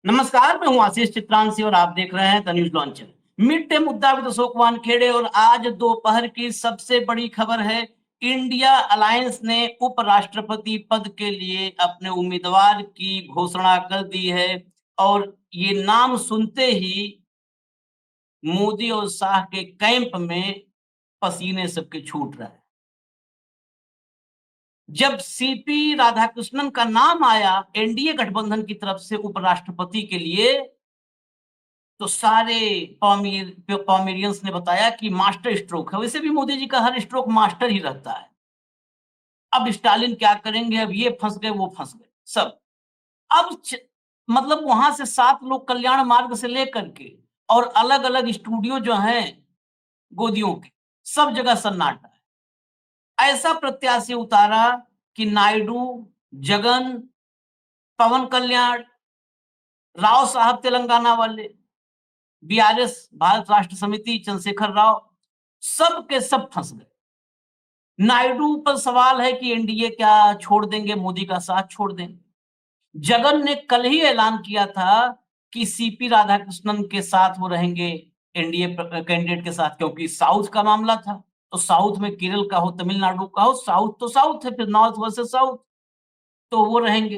नमस्कार, मैं हूं आशीष चित्रांशी और आप देख रहे हैं the news launcher. Mid day मुद्दा विद अशोक वानखेड़े। और आज दोपहर की सबसे बड़ी खबर है, इंडिया अलायंस ने उपराष्ट्रपति पद के लिए अपने उम्मीदवार की घोषणा कर दी है। और ये नाम सुनते ही मोदी और शाह के कैंप में पसीने सबके छूट रहे हैं। जब सीपी राधाकृष्णन का नाम आया एनडीए गठबंधन की तरफ से उपराष्ट्रपति के लिए, तो सारे पॉमेरियंस ने बताया कि मास्टर स्ट्रोक है। वैसे भी मोदी जी का हर स्ट्रोक मास्टर ही रहता है। अब स्टालिन क्या करेंगे, अब ये फंस गए, वो फंस गए सब। अब मतलब वहां से 7 लोग कल्याण मार्ग से लेकर के और अलग अलग स्टूडियो जो हैं गोदियों के, सब जगह सन्नाटा है। ऐसा प्रत्याशी उतारा कि नायडू, जगन, पवन कल्याण, राव साहब तेलंगाना वाले, बीआरएस भारत राष्ट्र समिति चंद्रशेखर राव, सब के सब फंस गए। नायडू पर सवाल है कि एनडीए क्या छोड़ देंगे, मोदी का साथ छोड़ देंगे। जगन ने कल ही ऐलान किया था कि सीपी राधाकृष्णन के साथ वो रहेंगे एनडीए कैंडिडेट के साथ, क्योंकि साउथ का मामला था। तो साउथ में केरल का हो, तमिलनाडु का हो, साउथ तो साउथ है, फिर नॉर्थ वर्सेस साउथ, तो वो रहेंगे।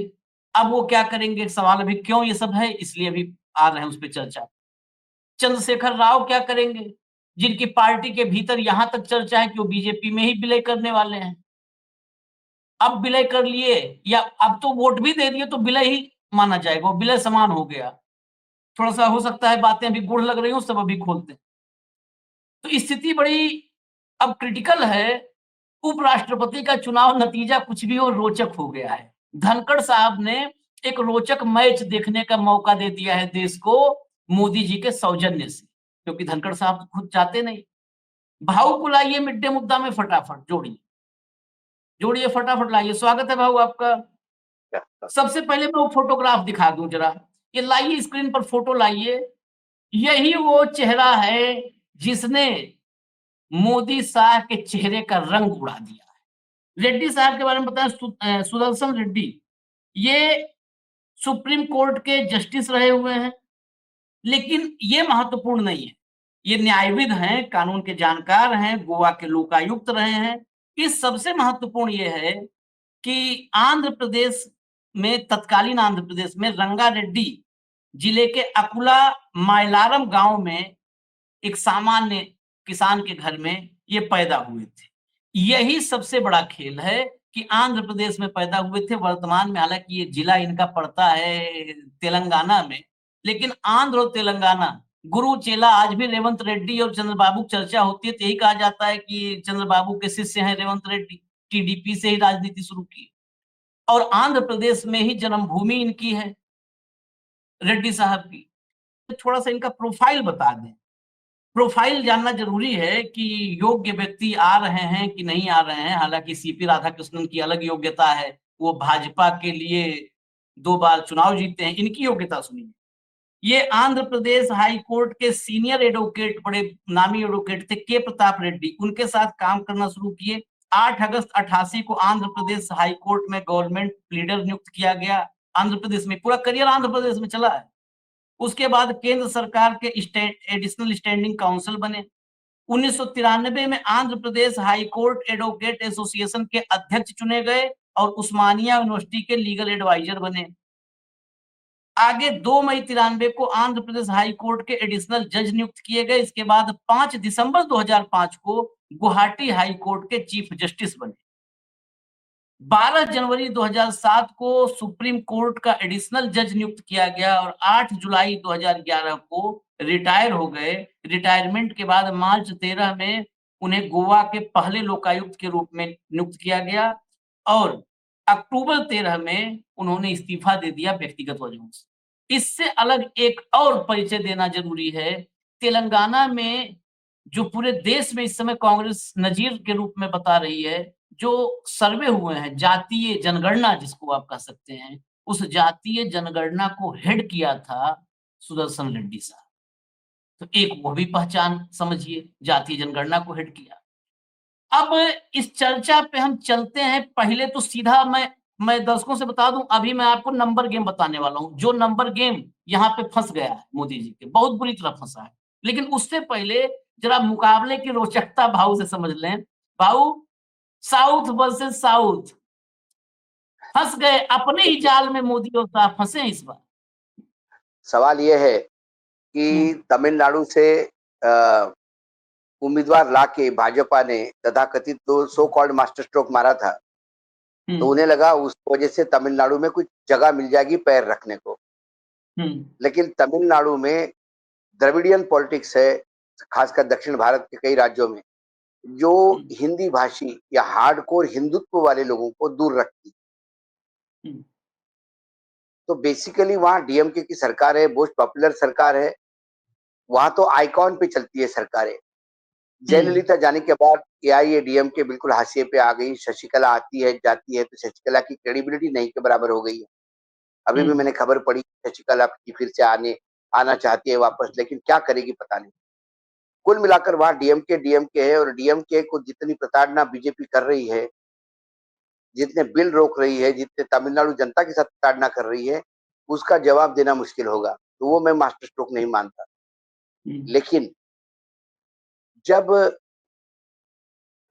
अब वो क्या करेंगे, सवाल अभी क्यों ये सब है, इसलिए अभी आ रहे हैं उस पर चर्चा। चंद्रशेखर राव क्या करेंगे, जिनकी पार्टी के भीतर यहां तक चर्चा है कि वो बीजेपी में ही विलय करने वाले हैं। अब विलय कर लिए या अब तो वोट भी दे दिए तो विलय ही माना जाएगा, वो विलय समान हो गया। थोड़ा सा हो सकता है बातें अभी गुड़ लग रही हो, सब अभी खोलते हैं। तो स्थिति बड़ी अब क्रिटिकल है। उपराष्ट्रपति का चुनाव नतीजा कुछ भी हो, रोचक हो गया है। धनखड़ साहब ने एक रोचक मैच देखने का मौका दे दिया है देश को, मोदी जी के सौजन्य से, क्योंकि धनखड़ साहब खुद चाहते नहीं। भाऊ को लाइए मिड डे मुद्दा में, फटाफट जोड़िए जोड़िए, फटाफट लाइए। स्वागत है भाऊ आपका। सबसे पहले मैं वो फोटोग्राफ दिखा दूं जरा, ये लाइए स्क्रीन पर फोटो लाइए। यही वो चेहरा है जिसने मोदी शाह के चेहरे का रंग उड़ा दिया है। रेड्डी साहब के बारे में बताएं, सुदर्शन रेड्डी, ये सुप्रीम कोर्ट के जस्टिस रहे हुए हैं। लेकिन ये महत्वपूर्ण नहीं है, ये न्यायविद हैं, कानून के जानकार हैं, गोवा के लोकायुक्त रहे हैं। इस सबसे महत्वपूर्ण ये है कि आंध्र प्रदेश में, तत्कालीन आंध्र प्रदेश में रंगारेड्डी जिले के अकुला मायलारम गांव में एक सामान्य किसान के घर में ये पैदा हुए थे। यही सबसे बड़ा खेल है कि आंध्र प्रदेश में पैदा हुए थे। वर्तमान में हालांकि ये जिला इनका पड़ता है तेलंगाना में, लेकिन आंध्र और तेलंगाना गुरु चेला। आज भी रेवंत रेड्डी और चंद्रबाबू चर्चा होती है तो यही कहा जाता है कि चंद्रबाबू के शिष्य हैं रेवंत रेड्डी, टीडीपी से ही राजनीति शुरू की और आंध्र प्रदेश में ही जन्मभूमि इनकी है रेड्डी साहब की। थोड़ा सा इनका प्रोफाइल बता दें। प्रोफाइल जानना जरूरी है कि योग्य व्यक्ति आ रहे हैं कि नहीं आ रहे हैं। हालांकि सीपी राधाकृष्णन की अलग योग्यता है, वो भाजपा के लिए 2 बार चुनाव जीते हैं। इनकी योग्यता सुनिए। ये आंध्र प्रदेश हाई कोर्ट के सीनियर एडवोकेट, बड़े नामी एडवोकेट थे, के प्रताप रेड्डी, उनके साथ काम करना शुरू किए। 8 अगस्त 88 को आंध्र प्रदेश हाई कोर्ट में गवर्नमेंट प्लीडर नियुक्त किया गया। आंध्र प्रदेश में पूरा करियर आंध्र प्रदेश में चला है। उसके बाद केंद्र सरकार के एडिशनल स्टैंडिंग काउंसिल बने। 1993 में Andhra Pradesh high court advocate association के अध्यक्ष चुने गए और उस्मानिया यूनिवर्सिटी के लीगल एडवाइजर बने। आगे 2 मई 93 को आंध्र प्रदेश हाई कोर्ट के एडिशनल जज नियुक्त किए गए। इसके बाद 5 दिसंबर 2005 को गुवाहाटी हाई कोर्ट के चीफ जस्टिस बने। 12 जनवरी 2007 को सुप्रीम कोर्ट का एडिशनल जज नियुक्त किया गया और 8 जुलाई 2011 को रिटायर हो गए। रिटायरमेंट के बाद मार्च 13 में उन्हें गोवा के पहले लोकायुक्त के रूप में नियुक्त किया गया और अक्टूबर 13 में उन्होंने इस्तीफा दे दिया व्यक्तिगत वजहों से। इससे अलग एक और परिचय देना जरूरी है। तेलंगाना में, जो पूरे देश में इस समय कांग्रेस नजीर के रूप में बता रही है, जो सर्वे हुए हैं, जातीय जनगणना जिसको आप कह सकते हैं, उस जातीय जनगणना को हेड किया था सुदर्शन रेड्डी साहब। तो एक वो भी पहचान समझिए, जातीय जनगणना को हेड किया। अब इस चर्चा पे हम चलते हैं। पहले तो सीधा मैं मैं दर्शकों से बता दूं, अभी मैं आपको नंबर गेम बताने वाला हूं, जो नंबर गेम यहाँ पे फंस गया है मोदी जी के, बहुत बुरी तरह फंसा है। लेकिन उससे पहले जरा मुकाबले की रोचकता भाव से समझ लें। भाव, साउथ वर्सेस साउथ, फंस गए अपने ही देखिए, जाल में, मोदी और शाह फंसे इस बार। सवाल ये है हम्म। कि तमिलनाडु से अ, उम्मीदवार लाके भाजपा ने तथाकथित तो सो कॉल्ड मास्टर स्ट्रोक मारा था, तो हम्म। उन्हें लगा उस वजह से तमिलनाडु में कुछ जगह मिल जाएगी पैर रखने को। हम्म। लेकिन तमिलनाडु में द्रविडियन पॉलिटिक्स है, खासकर दक्षिण भारत के कई राज्यों में, जो हम्म। हिंदी भाषी या हार्डकोर हिंदुत्व वाले लोगों को दूर रखती। हम्म। तो बेसिकली वहाँ डीएमके की सरकार है, मोस्ट पॉपुलर सरकार है, वहाँ तो आइकॉन पे चलती है सरकारें। हम्म। जयललिता जाने के बाद एआईएडीएमके बिल्कुल हाशिए पे आ गई, शशिकला आती है जाती है, तो शशिकला की क्रेडिबिलिटी नहीं के बराबर हो गई है। अभी भी हम्म। मैंने खबर पढ़ी शशिकला की फिर से आना चाहती है वापस, लेकिन क्या करेगी पता नहीं। कुल मिलाकर वहाँ डीएमके डीएमके है, और डीएमके को जितनी प्रताड़ना बीजेपी कर रही है, जितने बिल रोक रही है, जितने तमिलनाडु जनता के साथ प्रताड़ना कर रही है, उसका जवाब देना मुश्किल होगा। तो वो मैं मास्टर स्ट्रोक नहीं मानता। हम्म। लेकिन जब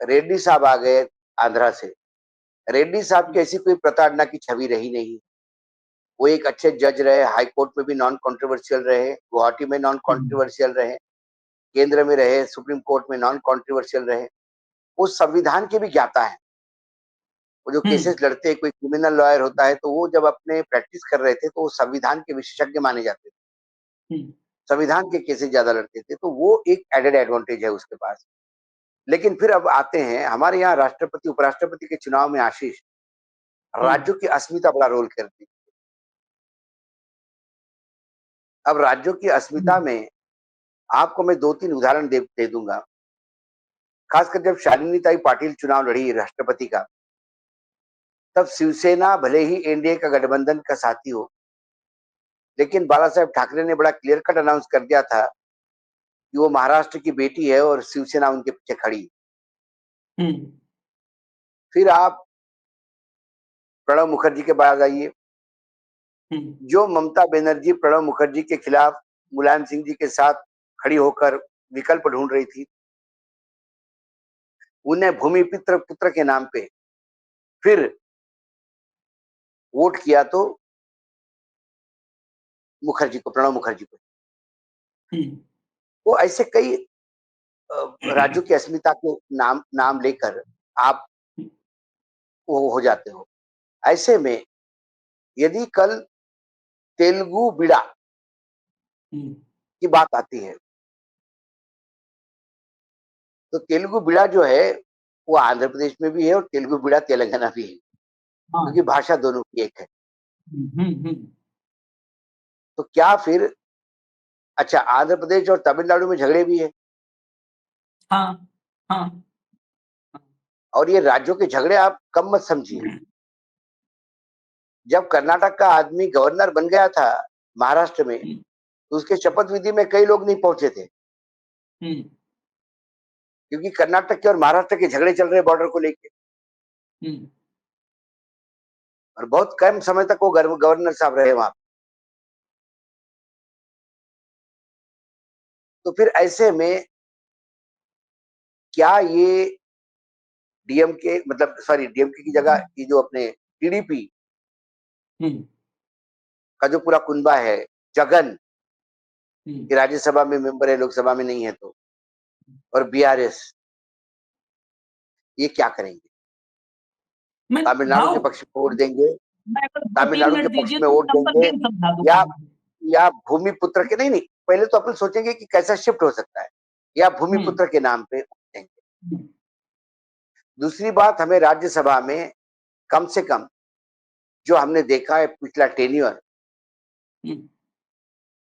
रेड्डी साहब आ गए आंध्रा से, रेड्डी साहब की ऐसी कोई प्रताड़ना की छवि रही नहीं। वो एक अच्छे जज रहे, हाई कोर्ट में भी नॉन कॉन्ट्रोवर्शियल रहे, गुवाहाटी में नॉन हम्म। कॉन्ट्रोवर्शियल रहे, केंद्र में रहे, सुप्रीम कोर्ट में नॉन कॉन्ट्रोवर्शियल रहे। वो संविधान के भी ज्ञाता है। वो जो हम्म। केसेस लड़ते हैं, कोई क्रिमिनल लॉयर होता है, तो वो जब अपने प्रैक्टिस कर रहे थे तो वो संविधान के विशेषज्ञ माने जाते थे, हम्म। संविधान के केसेस ज्यादा लड़ते थे, तो वो एक एडेड एडवांटेज है उसके पास। लेकिन फिर अब आते हैं हमारे यहाँ राष्ट्रपति उपराष्ट्रपति के चुनाव में, आशीष, हम्म। राज्यों की अस्मिता बड़ा रोल करती है। अब राज्यों की अस्मिता हम्म। में आपको मैं दो तीन उदाहरण दे दूंगा। खासकर जब शालिनी ताई पाटिल चुनाव लड़ी राष्ट्रपति का, तब शिवसेना भले ही एनडीए का गठबंधन का साथी हो, लेकिन बाला साहेब ठाकरे ने बड़ा क्लियर कट अनाउंस कर दिया था कि वो महाराष्ट्र की बेटी है और शिवसेना उनके पीछे खड़ी। हम्म। फिर आप प्रणब मुखर्जी के बाद आइए। हम्म। जो ममता बनर्जी प्रणब मुखर्जी के खिलाफ मुलायम सिंह जी के साथ खड़ी होकर विकल्प ढूंढ रही थी, उन्हें भूमि पुत्र पुत्र के नाम पे फिर वोट किया तो मुखर्जी को, प्रणब मुखर्जी को। हम्म। वो ऐसे कई राज्यों की अस्मिता के नाम नाम लेकर आप वो हो जाते हो। ऐसे में यदि कल तेलुगु बिड़ा हम्म। की बात आती है, तो तेलुगु बिड़ा जो है वो आंध्र प्रदेश में भी है और तेलुगु बिड़ा तेलंगाना भी है, हाँ। क्योंकि भाषा दोनों की एक है। हम्म। हम्म। तो क्या फिर, अच्छा आंध्र प्रदेश और तमिलनाडु में झगड़े भी है, हाँ। हाँ। और ये राज्यों के झगड़े आप कम मत समझिए। जब कर्नाटक का आदमी गवर्नर बन गया था महाराष्ट्र में, हम्म। तो उसके शपथ विधि में कई लोग नहीं पहुंचे थे, हम्म। क्योंकि कर्नाटक के और महाराष्ट्र के झगड़े चल रहे बॉर्डर को लेकर, हम्म। और बहुत कम समय तक वो गवर्नर साहब रहे वहां। तो फिर ऐसे में क्या ये डीएमके, मतलब सॉरी डीएमके की जगह ये जो अपने टीडीपी हम्म। का जो पूरा कुनबा है, जगन हम्म। कि राज्यसभा में मेंबर है, लोकसभा में नहीं है, तो और बीआरएस, ये क्या करेंगे? मैं तमिलनाडु के भाऊ, पक्ष में वोट देंगे, मैं अगर 2-3 तमिलनाडु के मिनट पक्ष दीजिए में तो वोट नंबर देंगे, गेम समझा दूंगा या मैं। या भूमि पुत्र के, नहीं नहीं, पहले तो अपन सोचेंगे कि कैसा शिफ्ट हो सकता है, या भूमि हम्म। पुत्र के नाम पे वोट देंगे। हम्म। दूसरी बात, हमें राज्यसभा में कम से कम जो हमने देखा है पिछला टेन्योर हम्म।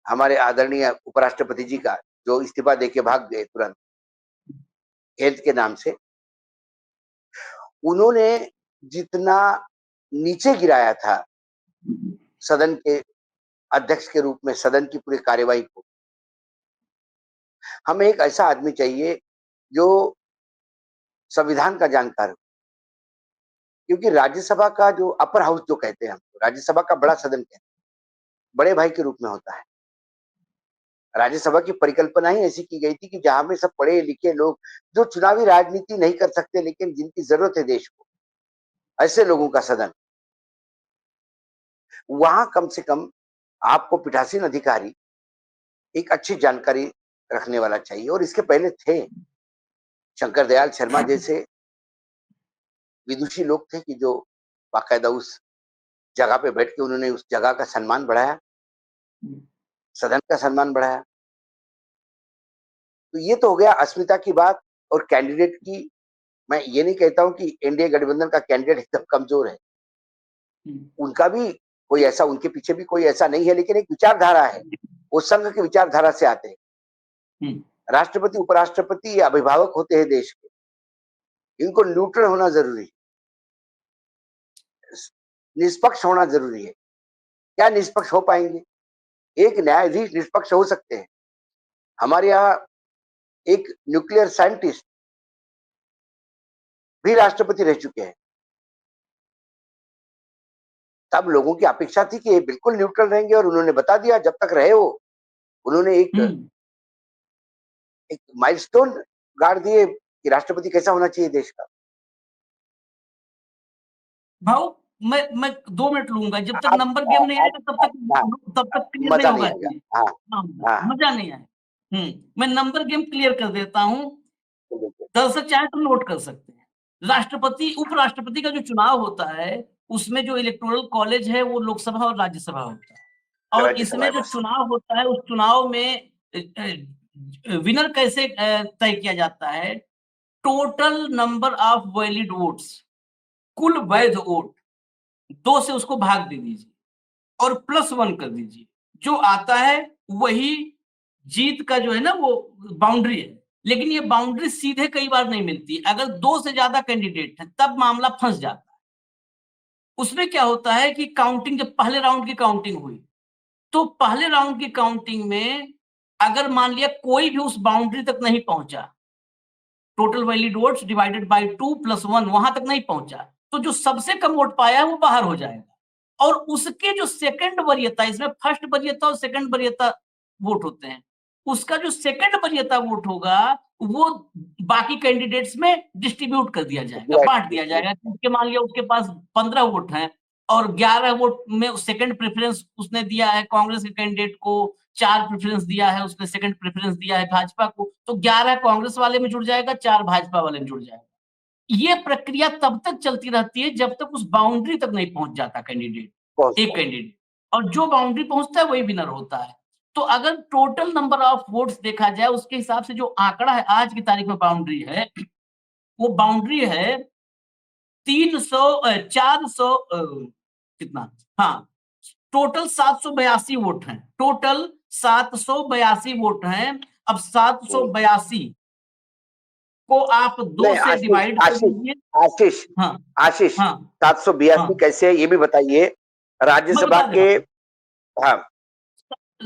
हमारे आदरणीय उपराष्ट्रपति जी का, जो इस्तीफा देके भाग गए तुरंत हेल्थ के नाम से, उन्होंने जितना नीचे गिराया था सदन के अध्यक्ष के रूप में सदन की पूरी कार्यवाही को, हमें एक ऐसा आदमी चाहिए जो संविधान का जानकार हो, क्योंकि राज्यसभा का जो अपर हाउस जो कहते हैं हम, राज्यसभा का बड़ा सदन कहते हैं, बड़े भाई के रूप में होता है। राज्यसभा की परिकल्पना ही ऐसी की गई थी कि जहां में सब पढ़े लिखे लोग जो चुनावी राजनीति नहीं कर सकते लेकिन जिनकी जरूरत है देश को, ऐसे लोगों का सदन, वहां कम से कम आपको पीठासीन अधिकारी एक अच्छी जानकारी रखने वाला चाहिए। और इसके पहले थे शंकर दयाल शर्मा जैसे विदुषी लोग थे कि जो बाकायदा उस जगह पे बैठ के उन्होंने उस जगह का सम्मान बढ़ाया, सदन का सम्मान बढ़ाया। तो ये तो हो गया अस्मिता की बात और कैंडिडेट की। मैं ये नहीं कहता हूं कि एनडीए गठबंधन का कैंडिडेट एकदम कमजोर है, उनका भी कोई ऐसा, उनके पीछे भी कोई ऐसा नहीं है, लेकिन एक विचारधारा है, वो संघ की विचारधारा से आते हैं। राष्ट्रपति उपराष्ट्रपति या अभिभावक होते हैं देश के, इनको न्यूट्रल होना जरूरी है, निष्पक्ष होना जरूरी है। क्या निष्पक्ष हो पाएंगे? एक न्यायाधीश निष्पक्ष हो सकते हैं। हमारे यहाँ एक न्यूक्लियर साइंटिस्ट भी राष्ट्रपति रह चुके हैं। तब लोगों की अपेक्षा थी कि ये बिल्कुल न्यूट्रल रहेंगे और उन्होंने बता दिया जब तक रहे वो। उन्होंने एक माइलस्टोन गाड़ दिए कि राष्ट्रपति कैसा होना चाहिए देश का। भाऊ मैं 2 मिनट लूंगा, जब तक नंबर गेम नहीं आएगा तब तक क्लियर नहीं मजा होगा। नहीं आएगा। मजा नहीं आएगा। मैं नंबर गेम क्लियर कर देता हूँ। दरअसल चाहे तो नोट कर सकते हैं, राष्ट्रपति उपराष्ट्रपति का जो चुनाव होता है उसमें जो इलेक्टोरल कॉलेज है वो लोकसभा और राज्यसभा होता है, और इसमें जो चुनाव होता है उस चुनाव में विनर कैसे तय किया जाता है? Total number of valid votes, कुल वैध वोट 2 से उसको भाग दे दीजिए और +1 कर दीजिए। जो आता है वही जीत का जो है ना वो बाउंड्री है। लेकिन ये बाउंड्री सीधे कई बार नहीं मिलती। अगर 2 से ज्यादा कैंडिडेट है तब मामला फंस जाता है। उसमें क्या होता है कि काउंटिंग, जब पहले राउंड की काउंटिंग हुई तो पहले राउंड की काउंटिंग में अगर मान लिया कोई भी उस बाउंड्री तक नहीं पहुंचा, total valid votes divided by 2 + 1 वहां तक नहीं पहुंचा, तो जो सबसे कम वोट पाया है वो बाहर हो जाएगा। और उसके जो सेकंड वरीयता, इसमें फर्स्ट वरीयता और सेकंड वरीयता वोट होते हैं, उसका जो सेकंड वरीयता वोट होगा वो बाकी कैंडिडेट्स में डिस्ट्रीब्यूट कर दिया जाएगा, बांट दिया जाएगा। क्योंकि मान लिया उसके पास 15 वोट हैं और 11 वोट में सेकंड प्रेफरेंस उसने दिया है कांग्रेस के कैंडिडेट को, 4 प्रेफरेंस दिया है उसने, सेकंड प्रेफरेंस दिया है भाजपा को, तो 11 कांग्रेस वाले में जुड़ जाएगा, 4 भाजपा वाले में जुड़ जाएगा। ये प्रक्रिया तब तक चलती रहती है जब तक उस बाउंड्री तक नहीं पहुंच जाता कैंडिडेट, एक कैंडिडेट, और जो बाउंड्री पहुंचता है वही विनर होता है। तो अगर टोटल नंबर ऑफ वोट्स देखा जाए उसके हिसाब से जो आंकड़ा है आज की तारीख में बाउंड्री है, वो बाउंड्री है 400 कितना, हाँ, टोटल 782 वोट हैं, टोटल 782 वोट हैं। अब 782 को आप 2 से डिवाइड कर दीजिए। आशीष 782 कैसे है ये भी बताइए। राज्यसभा के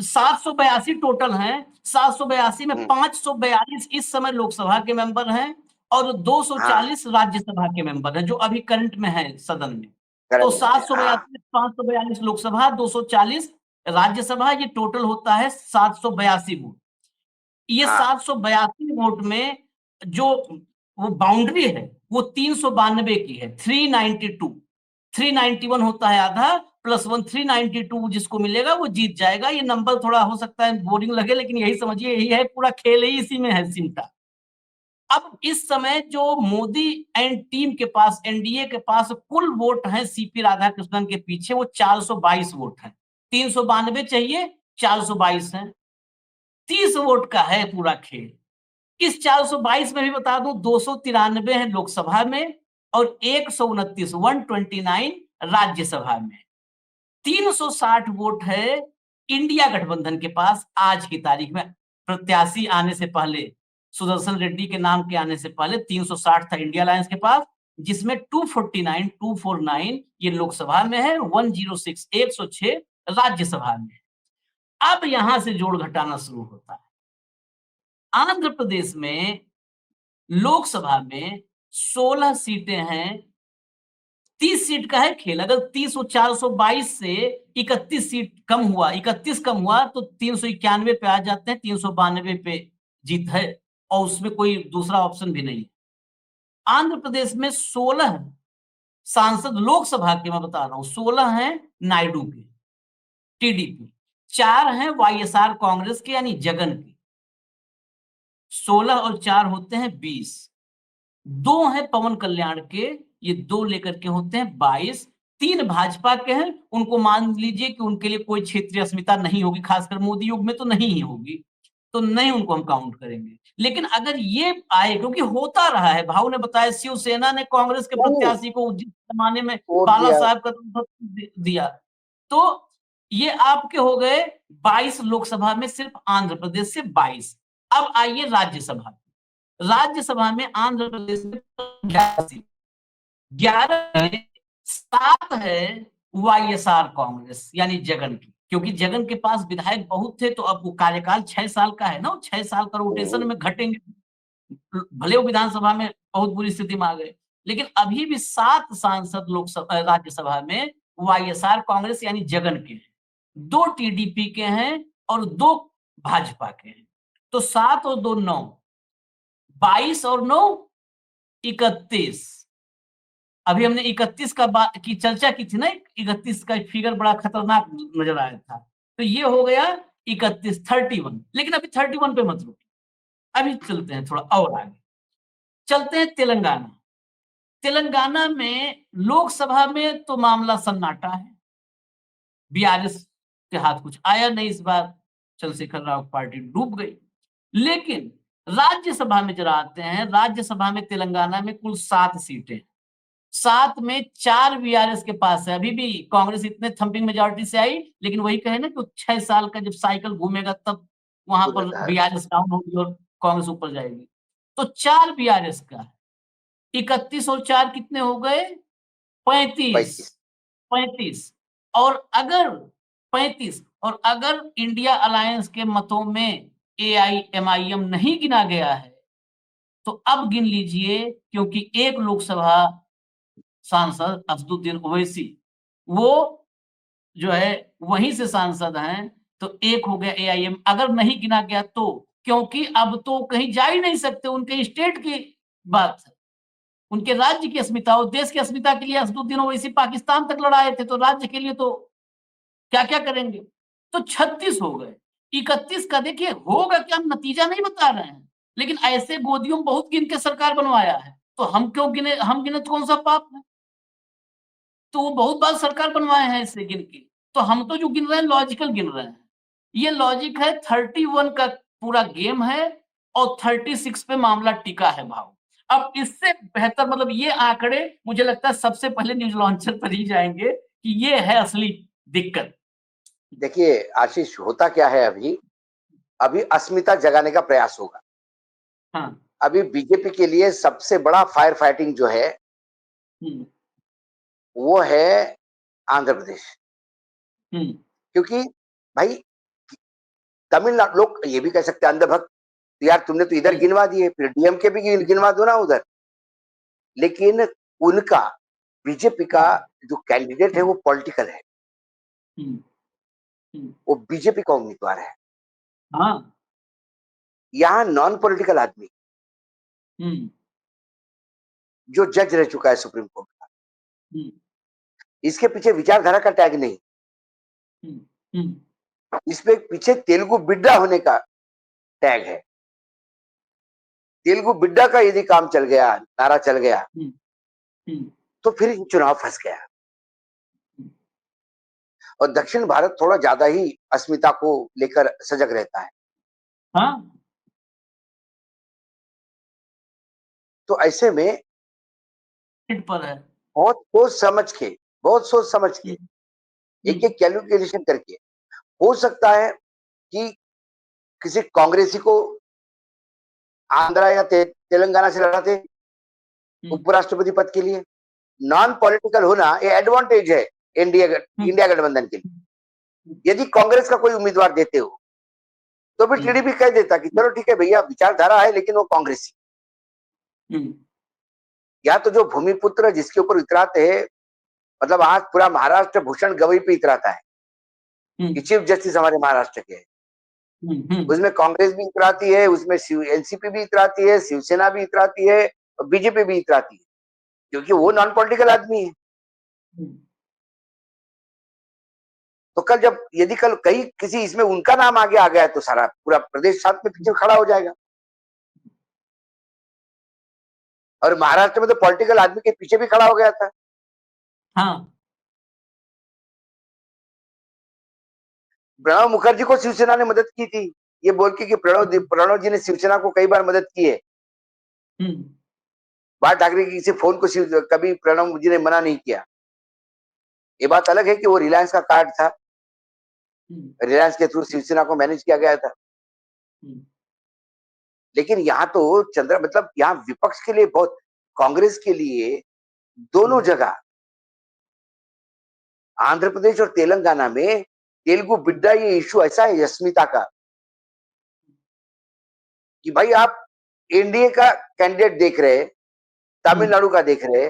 782 टोटल हैं, 782 में 542 इस समय लोकसभा के मेंबर हैं और 240 राज्यसभा के मेंबर हैं जो अभी करंट में है सदन में। तो 782 542 लोकसभा, 240 राज्यसभा, ये टोटल होता है 782 वोट। ये 782 वोट में जो वो बाउंड्री है वो 392 की है, 392, 391 होता है आधा, +1 392 जिसको मिलेगा वो जीत जाएगा। ये नंबर थोड़ा हो सकता है बोरिंग लगे, लेकिन यही समझिए, यही है, पूरा खेल ही इसी में है सिमटा। अब इस समय जो मोदी एंड टीम के पास, एनडीए के पास कुल वोट है सीपी राधाकृष्णन के पीछे, वो 422 वोट है। 392 चाहिए, 422 है, 30 वोट का है पूरा खेल। इस 422 में भी बता दूं 293 है लोकसभा में और 129 129 राज्यसभा में। 360 वोट है इंडिया गठबंधन के पास आज की तारीख में। प्रत्याशी आने से पहले, सुदर्शन रेड्डी के नाम के आने से पहले 360 था इंडिया अलायंस के पास, जिसमें 249 ये लोकसभा में है, 106 106 राज्यसभा में। अब यहां से जोड़ घटाना शुरू होता है। आंध्र प्रदेश में लोकसभा में 16 सीटें हैं 30 सीट का है खेल। अगर 30 और 422 से 31 सीट कम हुआ, 31 कम हुआ तो 391 पे आ जाते हैं, 392 पे जीत है, और उसमें कोई दूसरा ऑप्शन भी नहीं। आंध्र प्रदेश में 16 सांसद लोकसभा के, मैं बता रहा हूं, 16 हैं नायडू के, टीडीपी, 4 हैं वाईएसआर कांग्रेस के यानी जगन के, 16 और 4 होते हैं 20, 2 हैं पवन कल्याण के, ये 2 लेकर के होते हैं 22, 3 भाजपा के हैं, उनको मान लीजिए कि उनके लिए कोई क्षेत्रीय अस्मिता नहीं होगी, खासकर मोदी युग में तो नहीं ही होगी, तो नहीं उनको हम काउंट करेंगे। लेकिन अगर ये आए, क्योंकि होता रहा है, भाऊ ने बताया शिवसेना ने कांग्रेस के प्रत्याशी को जिस जमाने में वोट बाला दिया। साहब का दिया, तो ये आपके हो गए 22 लोकसभा में, सिर्फ आंध्र प्रदेश से 22। अब आइए राज्यसभा, राज्यसभा में आंध्र प्रदेश में 11 में 7 है वाईएसआर कांग्रेस यानी जगन की, क्योंकि जगन के पास विधायक बहुत थे, तो अब वो कार्यकाल 6 साल का है ना, 6 साल का रोटेशन में घटेंगे, भले वो विधानसभा में बहुत बुरी स्थिति में आ गए, लेकिन अभी भी 7 सांसद लोकसभा राज्यसभा में वाईएसआर कांग्रेस यानी जगन के हैं, 2 टीडीपी के हैं और 2 भाजपा के हैं, तो 7 और 2 9, 22 और 9 31। अभी हमने 31 का बात की चर्चा की थी ना, 31 का फिगर बड़ा खतरनाक नजर आया था, तो ये हो गया 31, 31। लेकिन अभी 31 पे मत रुकिए, अभी चलते हैं थोड़ा और आगे, चलते हैं तेलंगाना। तेलंगाना में लोकसभा में तो मामला सन्नाटा है, बीआरएस के हाथ कुछ आया नहीं इस बार, चंद्रशेखर राव पार्टी डूब गई। लेकिन राज्यसभा में जरा आते हैं, राज्यसभा में तेलंगाना में कुल 7 सीटें, 7 में 4 बीआरएस के पास है। अभी भी कांग्रेस इतने थंपिंग मेजॉरिटी से आई, लेकिन वही कहे ना कि 6 साल का जब साइकिल घूमेगा तब वहां पर बीआरएस डाउन होगी और कांग्रेस ऊपर जाएगी। तो 4 बीआरएस का है, 31 और 4 कितने हो गए? 35। 35 और अगर 35 और अगर इंडिया अलायंस के मतों में एआईएमआईएम नहीं गिना गया है, तो अब गिन लीजिए, क्योंकि एक लोकसभा सांसद असदुद्दीन ओवैसी वो जो है वहीं से सांसद हैं, तो एक हो गया एआईएम, अगर नहीं गिना गया तो, क्योंकि अब तो कहीं जा ही नहीं सकते, उनके स्टेट की बात है, उनके राज्य की अस्मिता और देश की अस्मिता के लिए असदुद्दीन ओवैसी पाकिस्तान तक लड़ाए थे, तो राज्य के लिए तो क्या क्या करेंगे। तो 36 हो गए, 31 का देखिए होगा क्या, हम नतीजा नहीं बता रहे हैं, लेकिन ऐसे गोदियों में बहुत गिन के सरकार बनवाया है, तो हम क्यों गिने, हम गिने तो कौन सा पाप है, तो वो बहुत बार सरकार बनवाए हैं ऐसे गिन के, तो हम तो जो गिन रहे हैं लॉजिकल गिन रहे हैं। ये लॉजिक है, 31 का पूरा गेम है और 36 पे मामला टिका है भाव। अब इससे बेहतर मतलब ये आंकड़े मुझे लगता है सबसे पहले न्यूज लॉन्चर पर ही जाएंगे कि ये है असली दिक्कत। देखिए आशीष, होता क्या है, अभी अस्मिता जगाने का प्रयास होगा। हाँ। अभी बीजेपी के लिए सबसे बड़ा फायर फाइटिंग जो है वो है आंध्र प्रदेश। क्योंकि भाई तमिलनाडु, लोग ये भी कह सकते हैं अंधभक्त, यार तुमने तो इधर गिनवा दिए, फिर डीएमके भी गिनवा दो ना उधर। लेकिन उनका, बीजेपी का जो कैंडिडेट है वो पॉलिटिकल है, वो बीजेपी का उम्मीदवार है। हाँ। यहाँ नॉन पॉलिटिकल आदमी जो जज रह चुका है सुप्रीम कोर्ट का, इसके पीछे विचारधारा का टैग नहीं, इसपे पीछे तेलुगु बिड्डा होने का टैग है। तेलुगु बिड्डा का यदि काम चल गया, नारा चल गया, तो फिर चुनाव फंस गया। और दक्षिण भारत थोड़ा ज्यादा ही अस्मिता को लेकर सजग रहता है। हाँ। तो ऐसे में पर है, बहुत सोच समझ के एक एक कैलकुलेशन करके हो सकता है कि किसी कांग्रेसी को आंध्रा या तेलंगाना से लड़ाते उपराष्ट्रपति पद के लिए। नॉन पॉलिटिकल होना ये एडवांटेज है इंडिया गठबंधन के लिए। यदि कांग्रेस का कोई उम्मीदवार देते हो तो फिर टीडीपी कह देता कि चलो ठीक है भैया, विचारधारा है लेकिन वो कांग्रेसी। या तो जो भूमिपुत्र जिसके ऊपर इतराते हैं मतलब आज पूरा महाराष्ट्र भूषण गवई पे इतराता है कि चीफ जस्टिस हमारे महाराष्ट्र के हैं। उसमें कांग्रेस भी इतराती है, उसमें एनसीपी भी इतराती है, शिवसेना भी इतराती है और बीजेपी भी इतराती है, क्योंकि वो नॉन पॉलिटिकल आदमी है। तो कल जब यदि कल कहीं किसी इसमें उनका नाम आगे आ गया है तो सारा पूरा प्रदेश साथ में पीछे खड़ा हो जाएगा। और महाराष्ट्र में तो पॉलिटिकल आदमी के पीछे भी खड़ा हो गया था। हाँ, प्रणब मुखर्जी को शिवसेना ने मदद की थी, ये बोल के कि प्रणब जी ने शिवसेना को कई बार मदद की है। बाल ठाकरे की किसी फोन को कभी प्रणब जी ने मना नहीं किया। ये बात अलग है कि वो रिलायंस का कार्ड था, रिलायंस के थ्रू शिवसेना को मैनेज किया गया था। लेकिन यहाँ तो मतलब यहाँ विपक्ष के लिए बहुत, कांग्रेस के लिए दोनों जगह आंध्र प्रदेश और तेलंगाना में तेलुगु बिड्डा ये इशू ऐसा है अस्मिता का कि भाई आप एनडीए का कैंडिडेट देख रहे, तमिलनाडु का देख रहे,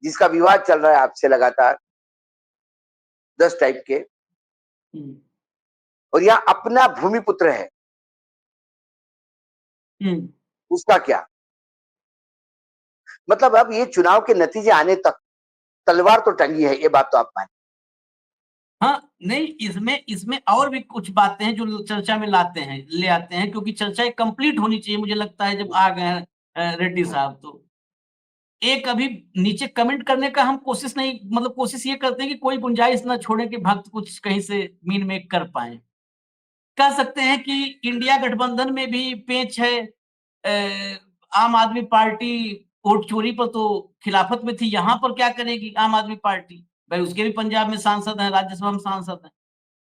जिसका विवाद चल रहा है आपसे लगातार 10 टाइप के, और यहाँ अपना भूमिपुत्र है, उसका क्या मतलब। अब ये चुनाव के नतीजे आने तक तलवार तो टंगी है, ये बात तो आप माने। हाँ, नहीं, इसमें और भी कुछ बातें हैं जो चर्चा में ले आते हैं, क्योंकि चर्चा कंप्लीट होनी चाहिए मुझे लगता है जब आ गए हैं रेड्डी साहब। तो एक अभी नीचे कमेंट करने का हम कोशिश नहीं, मतलब कोशिश ये करते हैं कि कोई गुंजाइश ना छोड़े कि भक्त कुछ कहीं से मीन मेक कर पाए। कह सकते हैं कि इंडिया गठबंधन में भी पेच है। आम आदमी पार्टी वोट चोरी पर तो खिलाफत में थी, यहाँ पर क्या करेगी आम आदमी पार्टी? भाई उसके भी पंजाब में सांसद हैं, राज्यसभा में सांसद हैं।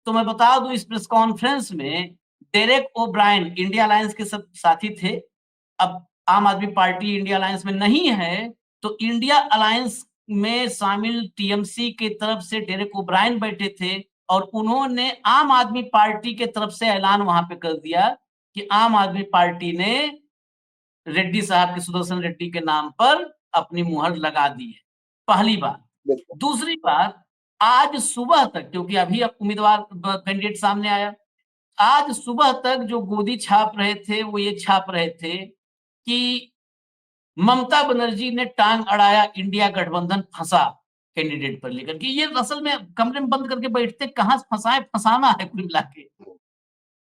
तो मैं बता दूं, इस प्रेस कॉन्फ्रेंस में डेरेक ओब्रायन इंडिया अलायंस के सब साथी थे। अब आम आदमी पार्टी इंडिया अलायंस में नहीं है, तो इंडिया अलायंस में शामिल टीएमसी की तरफ से डेरेक ओब्रायन बैठे थे और उन्होंने आम आदमी पार्टी के तरफ से ऐलान वहां पे कर दिया कि आम आदमी पार्टी ने रेड्डी साहब के, सुदर्शन रेड्डी के नाम पर अपनी मुहर लगा दी है। पहली बात। दूसरी बात, आज सुबह तक, क्योंकि अभी अब उम्मीदवार कैंडिडेट सामने आया, आज सुबह तक जो गोदी छाप रहे थे वो ये छाप रहे थे कि ममता बनर्जी ने टांग अड़ाया, इंडिया गठबंधन फंसा कैंडिडेट पर लेकर के। ये असल में कमरे में बंद करके बैठते, कहां फंसाए, फंसाना है कुल मिला के।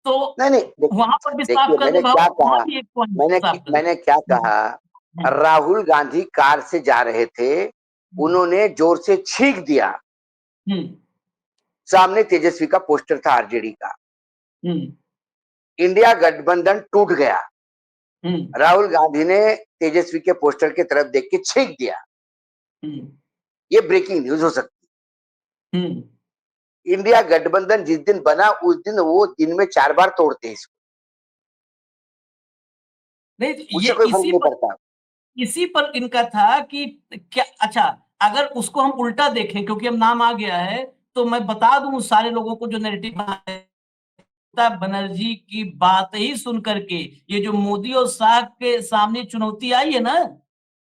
तो नहीं वहां पर भी साफ देखिए, कर दे, मैंने क्या कहा, राहुल गांधी कार से जा रहे थे, उन्होंने जोर से छींक दिया, सामने तेजस्वी का पोस्टर था आरजेडी का, इंडिया गठबंधन टूट गया। राहुल गांधी ने तेजस्वी के पोस्टर के तरफ देख के छींक दिया। ये ब्रेकिंग न्यूज हो सकती है। इंडिया गठबंधन जिस दिन बना उस दिन वो दिन में 4 बार तोड़ते हैं इसको, ये कोई फर्क नहीं पड़ता। इसी पर इनका था कि क्या, अच्छा अगर उसको हम उल्टा देखें, क्योंकि अब नाम आ गया है, तो मैं बता दूं सारे लोगों को जो नैरेटिव ममता बनर्जी की बात ही सुन करके ये जो मोदी और शाह के सामने चुनौती आई है ना,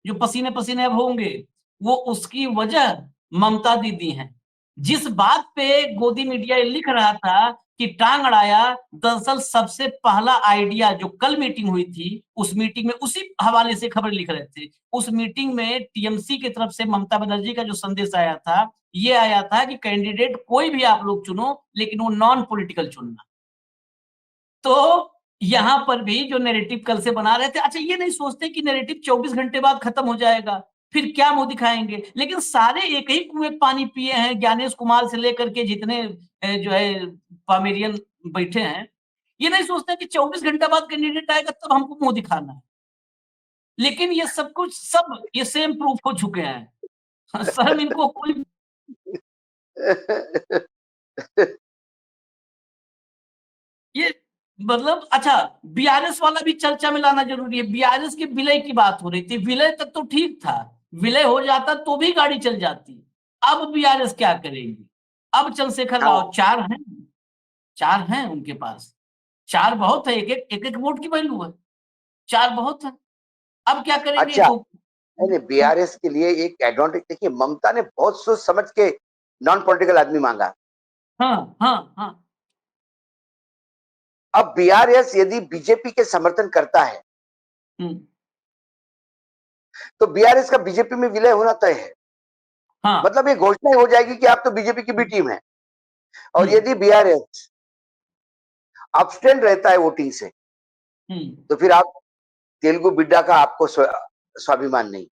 जो पसीने पसीने अब होंगे, वो उसकी वजह ममता दीदी हैं। जिस बात पे गोदी मीडिया लिख रहा था कि टांग अड़ाया, दरअसल सबसे पहला आइडिया जो कल मीटिंग हुई थी, उस मीटिंग में उसी हवाले से खबर लिख रहे थे। उस मीटिंग में टीएमसी की तरफ से ममता बनर्जी का जो संदेश आया था, ये आया था कि कैंडिडेट कोई भी आप लोग चुनो, लेकिन वो नॉन पॉलिटिकल चुनना। तो यहां पर भी जो नैरेटिव कल से बना रहे थे, अच्छा ये नहीं सोचते कि नैरेटिव 24 घंटे बाद खत्म हो जाएगा, फिर क्या मुंह दिखाएंगे। लेकिन सारे एक ही कुएं पानी पिए हैं, ज्ञानेश कुमार से लेकर के जितने जो है पामेरियन बैठे हैं, ये नहीं सोचते कि 24 घंटा बाद कैंडिडेट आएगा तब हमको मुंह दिखाना है। लेकिन ये सब कुछ, सब ये सेम प्रूफ हो चुके हैं। शर्म इनको कोई ये मतलब, अच्छा बीआरएस वाला भी चर्चा में लाना जरूरी है। बीआरएस के विलय की बात हो रही थी, विलय तक तो ठीक था, विलय हो जाता तो भी गाड़ी चल जाती। अब बीआरएस क्या करेगी? अब चंद्रशेखर राव 4 हैं उनके पास, 4 बहुत है, एक एक वोट की वैल्यू है, 4 बहुत है। अब क्या करेंगे? अच्छा, तो नहीं, बीआरएस के लिए एक एडवांटेज देखिए, ममता ने बहुत सोच समझ के नॉन पॉलिटिकल आदमी मांगा। हाँ हाँ हाँ। अब बीआरएस यदि बीजेपी के समर्थन करता है तो बीआरएस का बीजेपी में विलय होना तय है। हाँ। मतलब ये घोषणा हो जाएगी कि आप तो बीजेपी की भी टीम है। और यदि बीआरएस अब्सटेंड रहता है वोटिंग से, तो फिर आप तेलुगु बिड्डा का आपको स्वाभिमान नहीं।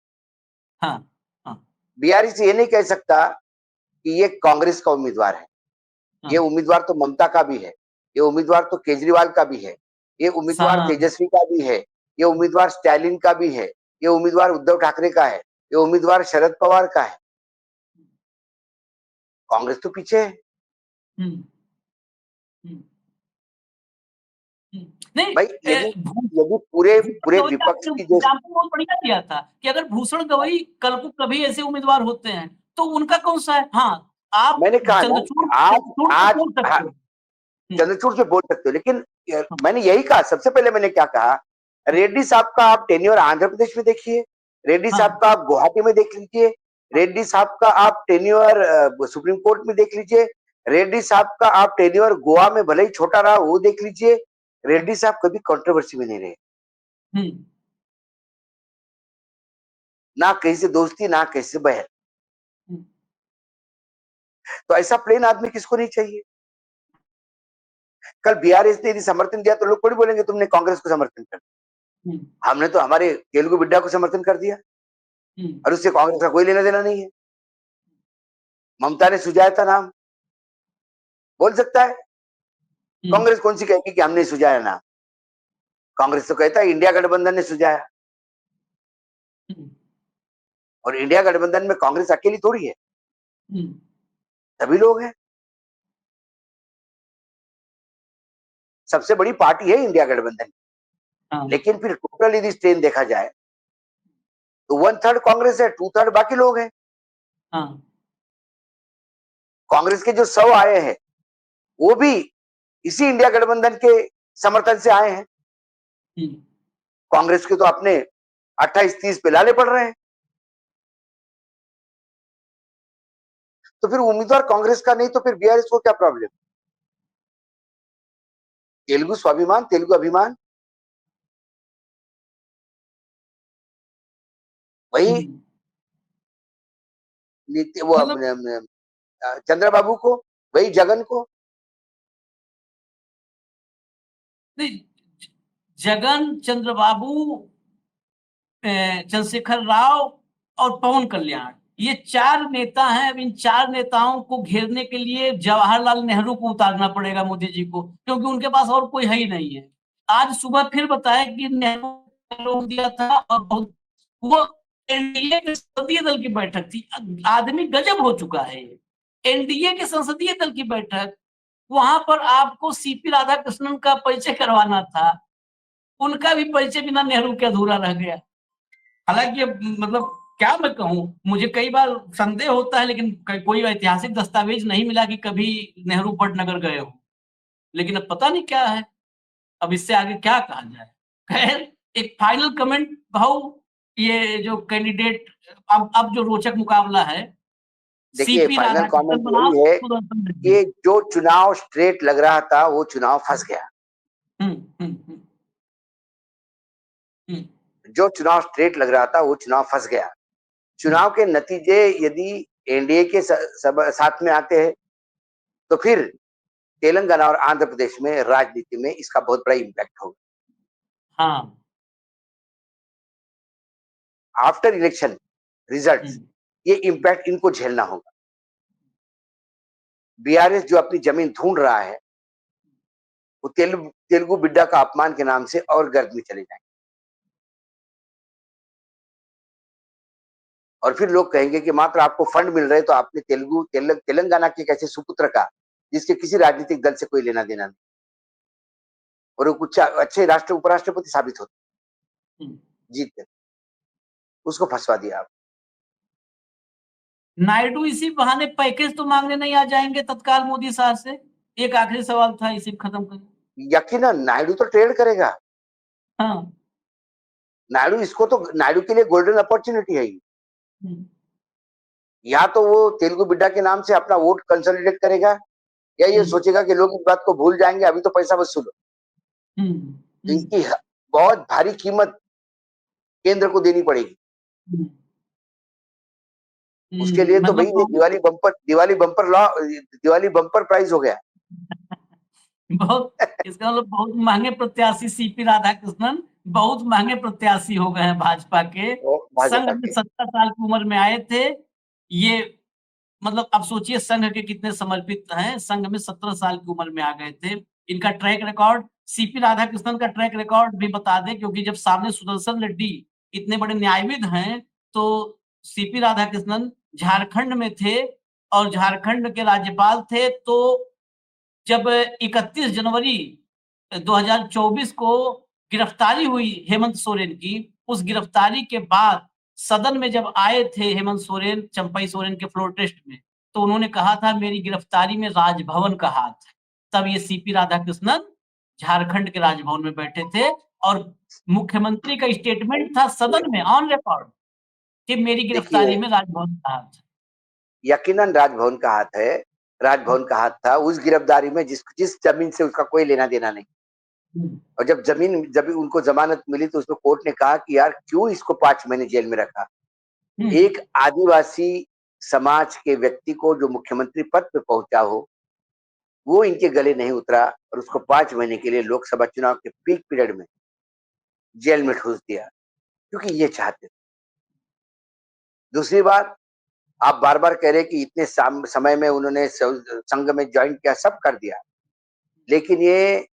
हाँ हाँ। बीआरएस ये नहीं कह सकता कि ये कांग्रेस का उम्मीदवार है। ये उम्मीदवार तो ममता का भी है, ये उम्मीदवार तो केजरीवाल का भी है, ये उम्मीदवार तेजस्वी का भी है, ये उम्मीदवार स्टालिन का भी है, ये उम्मीदवार उद्धव ठाकरे का है, ये उम्मीदवार शरद पवार का है। कांग्रेस तो पीछे है। नहीं, भाई यदि यदि पूरे पूरे विपक्ष की जो बहुत बढ़िया दिया था कि अगर भूषण गवई कल को कभी ऐसे उम्मीदवार होते हैं तो उनका कौन सा है। हाँ, आप मैंने कहा ना, आज बोल सकते हो। चंद्रचूड़ से बोल सकते हो, लेकिन मैंने यही कहा। सबसे पहले मैंने क्या कहा, रेड्डी साहब का आप टेन्योर आंध्र प्रदेश में देखिए, रेड्डी साहब का आप गुवाहाटी में देख लीजिए, रेड्डी साहब का आप टेन्योर सुप्रीम कोर्ट में देख लीजिए, रेड्डी साहब का आप टेन्योर गोवा में भले ही छोटा रहा वो देख लीजिए। रेड्डी साहब कभी कंट्रोवर्सी में नहीं रहे, ना कहीं से दोस्ती ना कहीं से बहस। तो ऐसा प्लेन आदमी किसको नहीं चाहिए। कल बीआरएस ने यदि समर्थन दिया तो लोग थोड़ी बोलेंगे तुमने कांग्रेस को समर्थन कर दिया। हमने तो हमारे तेलुगु बिड्डा को समर्थन कर दिया और उससे कांग्रेस का कोई लेना देना नहीं है। ममता ने सुझाया था नाम, बोल सकता है। कांग्रेस कौन सी कहेगी कि हमने सुझाया नाम। कांग्रेस तो कहता है इंडिया गठबंधन ने सुझाया, और इंडिया गठबंधन में कांग्रेस अकेली थोड़ी है, सभी लोग हैं। सबसे बड़ी पार्टी है इंडिया गठबंधन, लेकिन फिर टोटल यदि स्ट्रेन देखा जाए तो 1/3 कांग्रेस है, 2/3 बाकी लोग हैं। कांग्रेस के जो 100 आए हैं वो भी इसी इंडिया गठबंधन के समर्थन से आए हैं। कांग्रेस के तो अपने 28-30 पे लाले पड़ रहे हैं। तो फिर उम्मीदवार कांग्रेस का नहीं तो फिर बीआरएस को क्या प्रॉब्लम। तेलुगु स्वाभिमान, तेलुगु अभिमान, वही वो चंद्रबाबू को, वही जगन को। नहीं, जगन, चंद्रबाबू, चंद्रशेखर राव और पवन कल्याण, ये 4 नेता हैं। अब इन 4 नेताओं को घेरने के लिए जवाहरलाल नेहरू को उतारना पड़ेगा मोदी जी को, क्योंकि उनके पास और कोई है ही नहीं है। आज सुबह फिर बताया कि नेहरू ने रोक दिया था और बहुत वो एनडीए के संसदीय दल की बैठक थी। आदमी गजब हो चुका है। एनडीए के संसदीय दल की बैठक, वहां पर आपको सीपी राधाकृष्णन का परिचय करवाना था, उनका भी परिचय बिना नेहरू के अधूरा रह गया। हालांकि मतलब क्या मैं कहूं, मुझे कई बार संदेह होता है, लेकिन कोई ऐतिहासिक दस्तावेज नहीं मिला कि कभी नेहरू पटनगर गए हो। लेकिन अब पता नहीं क्या है, अब इससे आगे क्या कहा जाए। खैर, एक फाइनल कमेंट भाऊ, ये जो कैंडिडेट, अब जो रोचक मुकाबला है, देखिए सीपी फाइनल राधाकृष्णन कमेंट बनाम यही है सुदर्शन रेड्डी। कि जो चुनाव स्ट्रेट लग रहा था वो चुनाव फंस गया। जो चुनाव स्ट्रेट लग रहा था वो चुनाव फंस गया। चुनाव के नतीजे यदि एनडीए के साथ में आते हैं तो फिर तेलंगाना और आंध्र प्रदेश में राजनीति में इसका बहुत बड़ा इम्पैक्ट होगा। हाँ, आफ्टर इलेक्शन रिजल्ट्स ये इम्पैक्ट इनको झेलना होगा। बीआरएस जो अपनी जमीन ढूंढ रहा है वो तेलुगु बिड्डा का अपमान के नाम से और गर्द में चले जाएंगे, और फिर लोग कहेंगे कि मात्र आपको फंड मिल रहे तो आपने तेलंगाना के कैसे सुपुत्र का, जिसके किसी राजनीतिक दल से कोई लेना देना नहीं, और वो कुछ अच्छे उपराष्ट्रपति साबित होते जीत गए, उसको फंसवा दिया आप। नायडू इसी बहाने पैकेज तो मांगने नहीं आ जाएंगे तत्काल मोदी साहब से। एक आखिरी सवाल था, इसी खत्म करें। यकीनन नायडू तो ट्रेड करेगा। हाँ, नायडू के लिए गोल्डन अपॉर्चुनिटी है ये। या तो वो तेलुगु बिड्डा के नाम से अपना वोट कंसोलिडेट करेगा, या ये सोचेगा कि लोग इस बात को भूल जाएंगे, अभी तो पैसा वसूलो। तो इसकी बहुत भारी कीमत केंद्र को देनी पड़ेगी। उसके लिए तो भाई ये दिवाली बम्पर प्राइज हो गया। बहुत, इसका मतलब बहुत महंगे प्रत्याशी सीपी राधाकृष्णन बहुत महंगे प्रत्याशी हो गए हैं भाजपा के। संघ में 17 साल की उम्र में आए थे ये, मतलब अब सोचिए संघ के कितने समर्पित हैं। संघ में 17 साल की उम्र में आ गए थे। इनका ट्रैक रिकॉर्ड, सीपी राधाकृष्णन का ट्रैक रिकॉर्ड भी बता दें, क्योंकि जब सामने सुदर्शन रेड्डी इतने बड़े न्यायविद हैं, तो सीपी राधाकृष्णन झारखंड में थे और झारखंड के राज्यपाल थे। तो जब 31 जनवरी 2024 को गिरफ्तारी हुई हेमंत सोरेन की, उस गिरफ्तारी के बाद सदन में जब आए थे हेमंत सोरेन चंपई सोरेन के फ्लोर टेस्ट में, तो उन्होंने कहा था मेरी गिरफ्तारी में राजभवन का हाथ है। तब ये सीपी राधाकृष्णन झारखंड के राजभवन में बैठे थे और मुख्यमंत्री का स्टेटमेंट था सदन में ऑन रिकॉर्ड कि मेरी गिरफ्तारी में राजभवन का हाथ है। यकीनन राजभवन का हाथ है, राजभवन का हाथ था उस गिरफ्तारी में जिस जमीन से उसका कोई लेना देना नहीं। और जब उनको जमानत मिली तो उसमें कोर्ट ने कहा कि यार क्यों इसको 5 महीने जेल में रखा। एक आदिवासी समाज के व्यक्ति को जो मुख्यमंत्री पद पे पहुंचा हो, वो इनके गले नहीं उतरा और उसको 5 महीने के लिए लोकसभा चुनाव के पीक पीरियड में जेल में ठूस दिया, क्योंकि ये चाहते थे। दूसरी बात, आप बार बार कह रहे कि इतने समय में उन्होंने संघ में ज्वाइन किया, सब कर दिया, लेकिन ये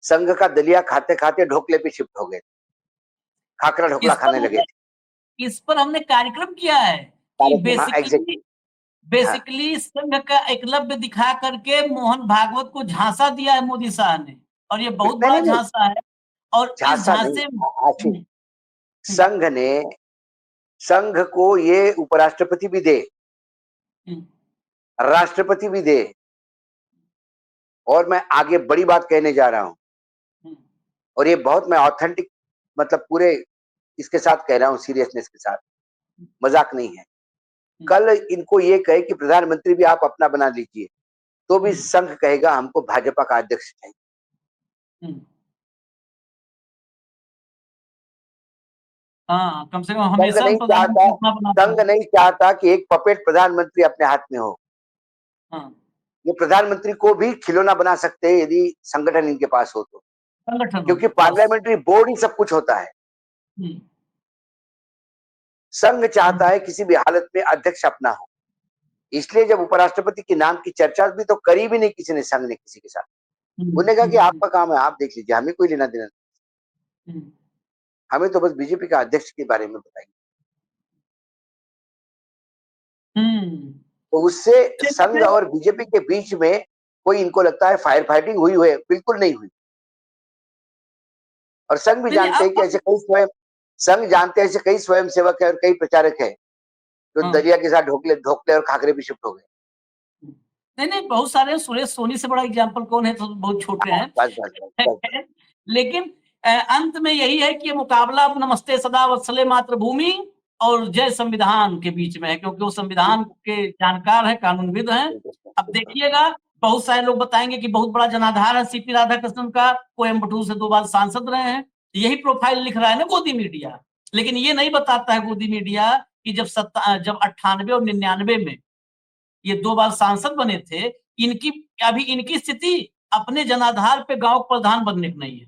संघ का दलिया खाते खाते ढोकले पे शिफ्ट हो गए, खाकरा ढोकला खाने लगे थे। इस पर हमने कार्यक्रम किया है कि बेसिकली संघ का एकलव्य दिखा करके मोहन भागवत को झांसा दिया है मोदी शाह ने, और ये बहुत बड़ा झांसा है। और इस झांसे में संघ को ये उपराष्ट्रपति भी दे, राष्ट्रपति भी दे, और मैं आगे बड़ी बात कहने जा रहा हूं, और ये बहुत मैं ऑथेंटिक मतलब पूरे इसके साथ कह रहा हूं, सीरियसनेस के साथ, मजाक नहीं है। कल इनको ये कहे कि प्रधानमंत्री भी आप अपना बना लीजिए, तो भी संघ कहेगा हमको भाजपा का अध्यक्ष चाहिए। हाँ, कम से कम हमेशा संघ नहीं चाहता कि एक पपेट प्रधानमंत्री अपने हाथ में हो। ये प्रधानमंत्री को भी खिलौना बना सकते हैं यदि संगठन इनके पास हो तो, क्योंकि पार्लियामेंट्री बोर्ड ही सब कुछ होता है। संघ चाहता है किसी भी हालत में अध्यक्ष अपना हो, इसलिए जब उपराष्ट्रपति के नाम की चर्चा भी तो करी भी नहीं किसी ने, संघ ने किसी के साथ। उन्होंने कहा कि आपका काम है, आप देख लीजिए, हमें कोई लेना देना नहीं, हमें तो बस बीजेपी का अध्यक्ष के बारे में बताइए। तो उससे संघ और बीजेपी के बीच में कोई इनको लगता है फायर फाइटिंग हुई है, बिल्कुल नहीं हुई। और संघ भी जानते हैं कि ऐसे कई स्वयंसेवक है और कई प्रचारक है जो दलिया के साथ ढोकले और खाकरे भी शिफ्ट हो गए। नहीं, बहुत सारे। सुरेश सोनी से बड़ा एग्जाम्पल कौन है, तो बहुत छोटे हैं। लेकिन अंत में यही है कि ये मुकाबला अब नमस्ते सदा वत्सले मातृभूमि और जय संविधान के बीच में है, क्योंकि वो संविधान के जानकार है, कानूनविद हैं। अब देखिएगा, बहुत सारे लोग बताएंगे कि बहुत बड़ा जनाधार है सीपी राधाकृष्णन का, कोयम्बटूर से 2 बार सांसद रहे हैं। यही प्रोफाइल लिख रहा है ना गोदी मीडिया, लेकिन ये नहीं बताता है गोदी मीडिया कि जब 98 और 99 में ये 2 बार सांसद बने थे, इनकी स्थिति अपने जनाधार पे गांव प्रधान बनने की नहीं है।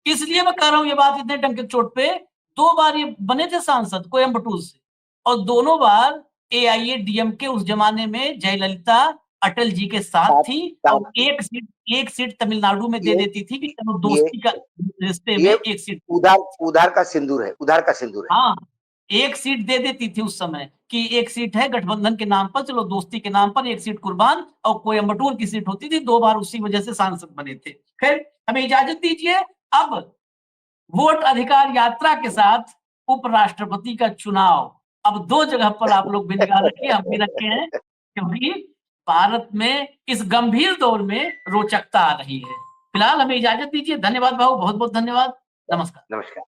इसलिए मैं कह रहा हूं ये बात इतने डंके चोट पे। 2 बार ये बने थे सांसद कोयम्बटूर से, और दोनों बार AIADMK उस जमाने में जयललिता अटल जी के साथ थी, और एक सीट तमिलनाडु में दे देती थी कि चलो दोस्ती का रिश्ते में एक सीट उधार का सिंदूर है। हाँ, एक सीट दे देती थी उस समय कि एक सीट है गठबंधन के नाम पर, चलो दोस्ती के नाम पर एक सीट कुर्बान, और कोयम्बटूर की सीट होती थी। 2 बार उसी वजह से सांसद बने थे। फिर हमें इजाजत दीजिए, अब वोट अधिकार यात्रा के साथ उपराष्ट्रपति का चुनाव। अब 2 जगह पर आप लोग भी निगाह रखिए, हम भी रखे हैं, क्योंकि भारत में इस गंभीर दौर में रोचकता आ रही है। फिलहाल हमें इजाजत दीजिए। धन्यवाद भाऊ, बहुत बहुत धन्यवाद। नमस्कार।